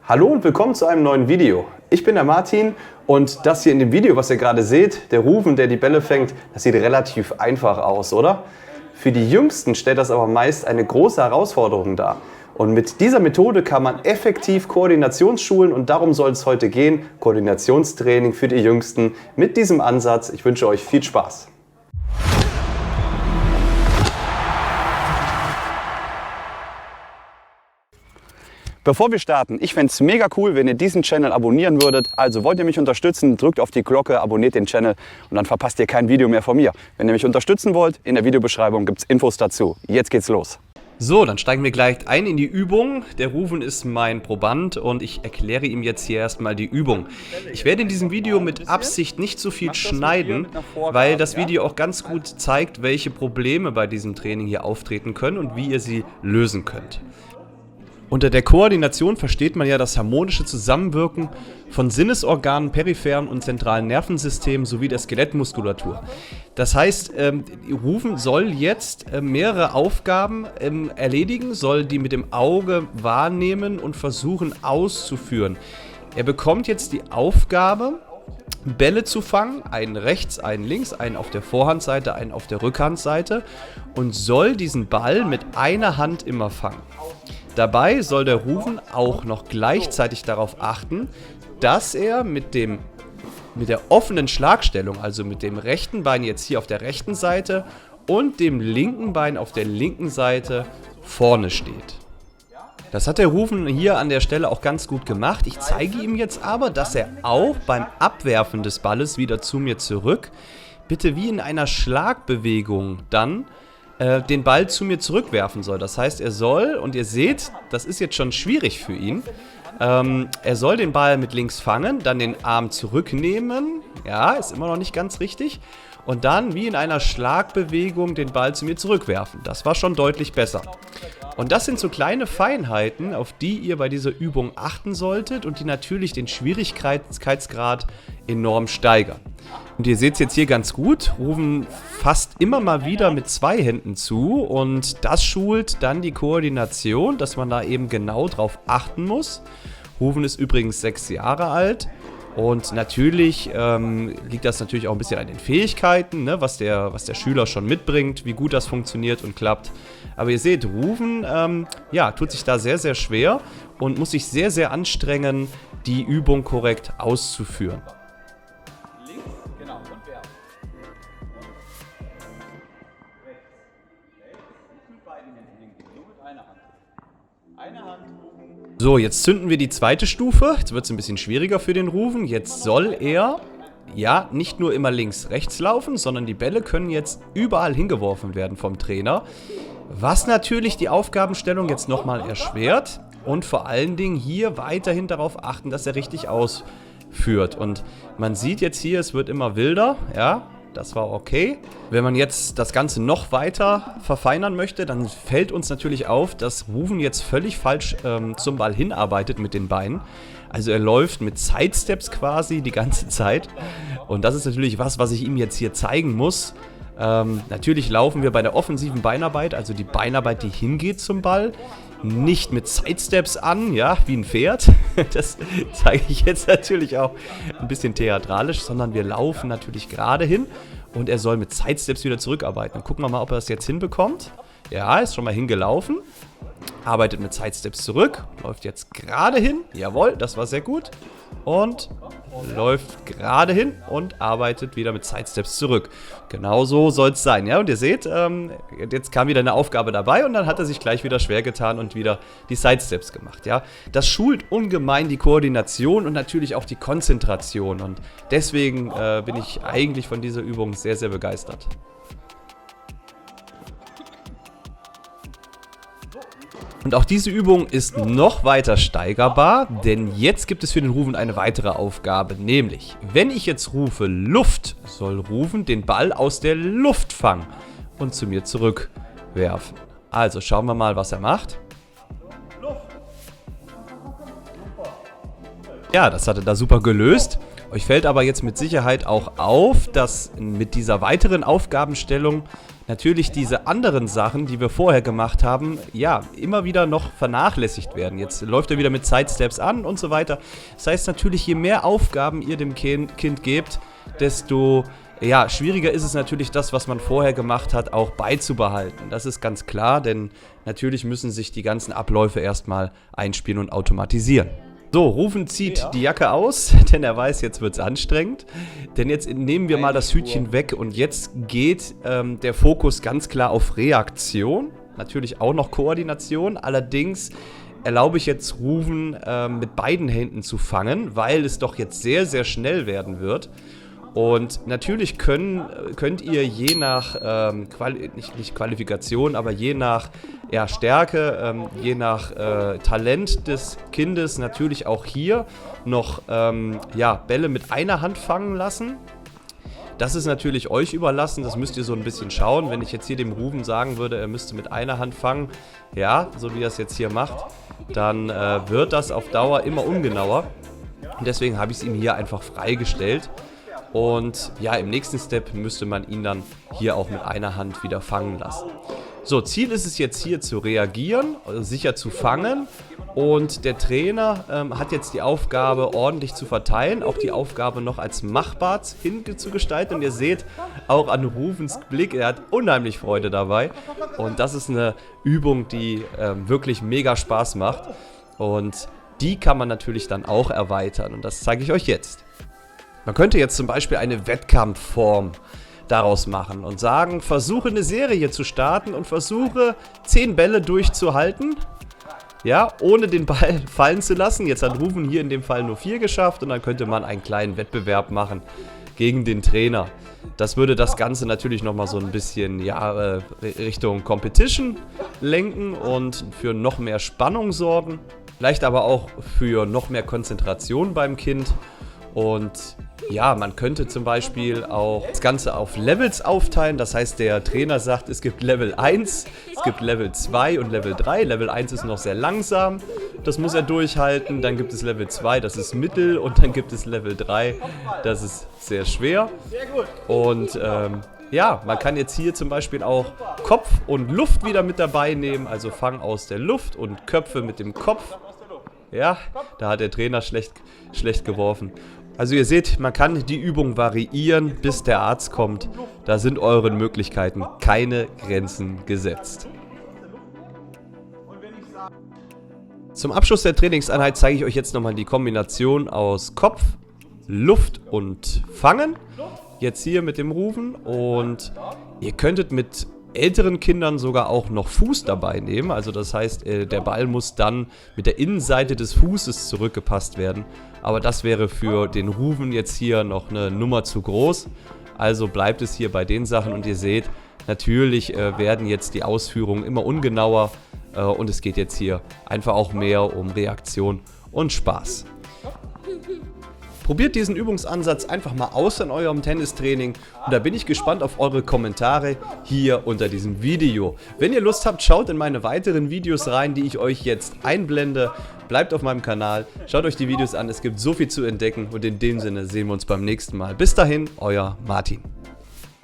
Hallo und willkommen zu einem neuen Video. Ich bin der Martin und das hier in dem Video, was ihr gerade seht, der Rufen, der die Bälle fängt, das sieht relativ einfach aus, oder? Für die Jüngsten stellt das aber meist eine große Herausforderung dar. Und mit dieser Methode kann man effektiv Koordinationsschulen und darum soll es heute gehen, Koordinationstraining für die Jüngsten mit diesem Ansatz. Ich wünsche euch viel Spaß. Bevor wir starten, ich fände es mega cool, wenn ihr diesen Channel abonnieren würdet. Also wollt ihr mich unterstützen, drückt auf die Glocke, abonniert den Channel und dann verpasst ihr kein Video mehr von mir. Wenn ihr mich unterstützen wollt, in der Videobeschreibung gibt es Infos dazu. Jetzt geht's los. So, dann steigen wir gleich ein in die Übung. Der Rufen ist mein Proband und ich erkläre ihm jetzt hier erstmal die Übung. Ich werde in diesem Video mit Absicht nicht so viel schneiden, weil das Video auch ganz gut zeigt, welche Probleme bei diesem Training hier auftreten können und wie ihr sie lösen könnt. Unter der Koordination versteht man ja das harmonische Zusammenwirken von Sinnesorganen, peripheren und zentralen Nervensystemen sowie der Skelettmuskulatur. Das heißt, Rufen soll jetzt mehrere Aufgaben erledigen, soll die mit dem Auge wahrnehmen und versuchen auszuführen. Er bekommt jetzt die Aufgabe, Bälle zu fangen, einen rechts, einen links, einen auf der Vorhandseite, einen auf der Rückhandseite und soll diesen Ball mit einer Hand immer fangen. Dabei soll der Rufen auch noch gleichzeitig darauf achten, dass er mit der offenen Schlagstellung, also mit dem rechten Bein jetzt hier auf der rechten Seite und dem linken Bein auf der linken Seite vorne steht. Das hat der Rufen hier an der Stelle auch ganz gut gemacht. Ich zeige ihm jetzt aber, dass er auch beim Abwerfen des Balles wieder zu mir zurück, bitte wie in einer Schlagbewegung dann, den Ball zu mir zurückwerfen soll. Das heißt, er soll, und ihr seht, das ist jetzt schon schwierig für ihn, er soll den Ball mit links fangen, dann den Arm zurücknehmen, ja, ist immer noch nicht ganz richtig, und dann wie in einer Schlagbewegung den Ball zu mir zurückwerfen. Das war schon deutlich besser. Und das sind so kleine Feinheiten, auf die ihr bei dieser Übung achten solltet und die natürlich den Schwierigkeitsgrad enorm steigern. Und ihr seht es jetzt hier ganz gut, Rufen fasst immer mal wieder mit zwei Händen zu und das schult dann die Koordination, dass man da eben genau drauf achten muss. Rufen ist übrigens 6 Jahre alt und natürlich liegt das natürlich auch ein bisschen an den Fähigkeiten, ne, was der Schüler schon mitbringt, wie gut das funktioniert und klappt. Aber ihr seht, Rufen tut sich da sehr, sehr schwer und muss sich sehr, sehr anstrengen, die Übung korrekt auszuführen. So, jetzt zünden wir die zweite Stufe. Jetzt wird es ein bisschen schwieriger für den Rufen. Jetzt soll er, ja, nicht nur immer links, rechts laufen, sondern die Bälle können jetzt überall hingeworfen werden vom Trainer. Was natürlich die Aufgabenstellung jetzt nochmal erschwert und vor allen Dingen hier weiterhin darauf achten, dass er richtig ausführt. Und man sieht jetzt hier, es wird immer wilder, ja. Das war okay. Wenn man jetzt das Ganze noch weiter verfeinern möchte, dann fällt uns natürlich auf, dass Rufen jetzt völlig falsch zum Ball hinarbeitet mit den Beinen. Also er läuft mit Sidesteps quasi die ganze Zeit. Und das ist natürlich was ich ihm jetzt hier zeigen muss. Natürlich laufen wir bei der offensiven Beinarbeit, also die Beinarbeit, die hingeht zum Ball, nicht mit Sidesteps an, ja, wie ein Pferd. Das zeige ich jetzt natürlich auch ein bisschen theatralisch, sondern wir laufen natürlich gerade hin und er soll mit Sidesteps wieder zurückarbeiten. Dann gucken wir mal, ob er das jetzt hinbekommt. Ja, ist schon mal hingelaufen, arbeitet mit Sidesteps zurück, läuft jetzt gerade hin. Jawohl, das war sehr gut. Und läuft gerade hin und arbeitet wieder mit Sidesteps zurück. Genau so soll es sein. Ja? Und ihr seht, jetzt kam wieder eine Aufgabe dabei und dann hat er sich gleich wieder schwer getan und wieder die Sidesteps gemacht. Ja? Das schult ungemein die Koordination und natürlich auch die Konzentration. Und deswegen bin ich eigentlich von dieser Übung sehr, sehr begeistert. Und auch diese Übung ist noch weiter steigerbar, denn jetzt gibt es für den Rufen eine weitere Aufgabe, nämlich, wenn ich jetzt rufe Luft, soll Rufen den Ball aus der Luft fangen und zu mir zurückwerfen. Also schauen wir mal, was er macht. Ja, das hat er da super gelöst. Euch fällt aber jetzt mit Sicherheit auch auf, dass mit dieser weiteren Aufgabenstellung natürlich diese anderen Sachen, die wir vorher gemacht haben, ja, immer wieder noch vernachlässigt werden. Jetzt läuft er wieder mit Sidesteps an und so weiter. Das heißt natürlich, je mehr Aufgaben ihr dem Kind gebt, desto ja, schwieriger ist es natürlich, das, was man vorher gemacht hat, auch beizubehalten. Das ist ganz klar, denn natürlich müssen sich die ganzen Abläufe erstmal einspielen und automatisieren. So, Rufen zieht die Jacke aus, denn er weiß, jetzt wird es anstrengend. Denn jetzt nehmen wir mal das Hütchen weg und jetzt geht der Fokus ganz klar auf Reaktion. Natürlich auch noch Koordination, allerdings erlaube ich jetzt Rufen mit beiden Händen zu fangen, weil es doch jetzt sehr, sehr schnell werden wird. Und natürlich könnt ihr je nach, nicht Qualifikation, aber je nach Stärke, je nach Talent des Kindes natürlich auch hier noch Bälle mit einer Hand fangen lassen. Das ist natürlich euch überlassen, das müsst ihr so ein bisschen schauen. Wenn ich jetzt hier dem Rufen sagen würde, er müsste mit einer Hand fangen, ja, so wie er es jetzt hier macht, dann wird das auf Dauer immer ungenauer. Und deswegen habe ich es ihm hier einfach freigestellt. Und ja, im nächsten Step müsste man ihn dann hier auch mit einer Hand wieder fangen lassen. So, Ziel ist es jetzt hier zu reagieren, also sicher zu fangen. Und der Trainer hat jetzt die Aufgabe ordentlich zu verteilen, auch die Aufgabe noch als machbar hinzugestalten. Und ihr seht auch an Rufens Blick, er hat unheimlich Freude dabei. Und das ist eine Übung, die wirklich mega Spaß macht. Und die kann man natürlich dann auch erweitern. Und das zeige ich euch jetzt. Man könnte jetzt zum Beispiel eine Wettkampfform daraus machen und sagen, versuche eine Serie zu starten und versuche 10 Bälle durchzuhalten, ja, ohne den Ball fallen zu lassen. Jetzt hat Rufen hier in dem Fall nur 4 geschafft und dann könnte man einen kleinen Wettbewerb machen gegen den Trainer. Das würde das Ganze natürlich nochmal so ein bisschen Richtung Competition lenken und für noch mehr Spannung sorgen. Vielleicht aber auch für noch mehr Konzentration beim Kind. Und ja, man könnte zum Beispiel auch das Ganze auf Levels aufteilen. Das heißt, der Trainer sagt, es gibt Level 1, es gibt Level 2 und Level 3. Level 1 ist noch sehr langsam, das muss er durchhalten. Dann gibt es Level 2, das ist mittel. Und dann gibt es Level 3, das ist sehr schwer. Und man kann jetzt hier zum Beispiel auch Kopf und Luft wieder mit dabei nehmen. Also Fang aus der Luft und Köpfe mit dem Kopf. Ja, da hat der Trainer schlecht geworfen. Also ihr seht, man kann die Übung variieren, bis der Arzt kommt. Da sind euren Möglichkeiten keine Grenzen gesetzt. Zum Abschluss der Trainingseinheit zeige ich euch jetzt nochmal die Kombination aus Kopf, Luft und Fangen. Jetzt hier mit dem Rufen und ihr könntet mit älteren Kindern sogar auch noch Fuß dabei nehmen. Also das heißt, der Ball muss dann mit der Innenseite des Fußes zurückgepasst werden. Aber das wäre für den Rufen jetzt hier noch eine Nummer zu groß. Also bleibt es hier bei den Sachen und ihr seht, natürlich werden jetzt die Ausführungen immer ungenauer und es geht jetzt hier einfach auch mehr um Reaktion und Spaß. Probiert diesen Übungsansatz einfach mal aus in eurem Tennistraining und da bin ich gespannt auf eure Kommentare hier unter diesem Video. Wenn ihr Lust habt, schaut in meine weiteren Videos rein, die ich euch jetzt einblende. Bleibt auf meinem Kanal, schaut euch die Videos an, es gibt so viel zu entdecken und in dem Sinne sehen wir uns beim nächsten Mal. Bis dahin, euer Martin.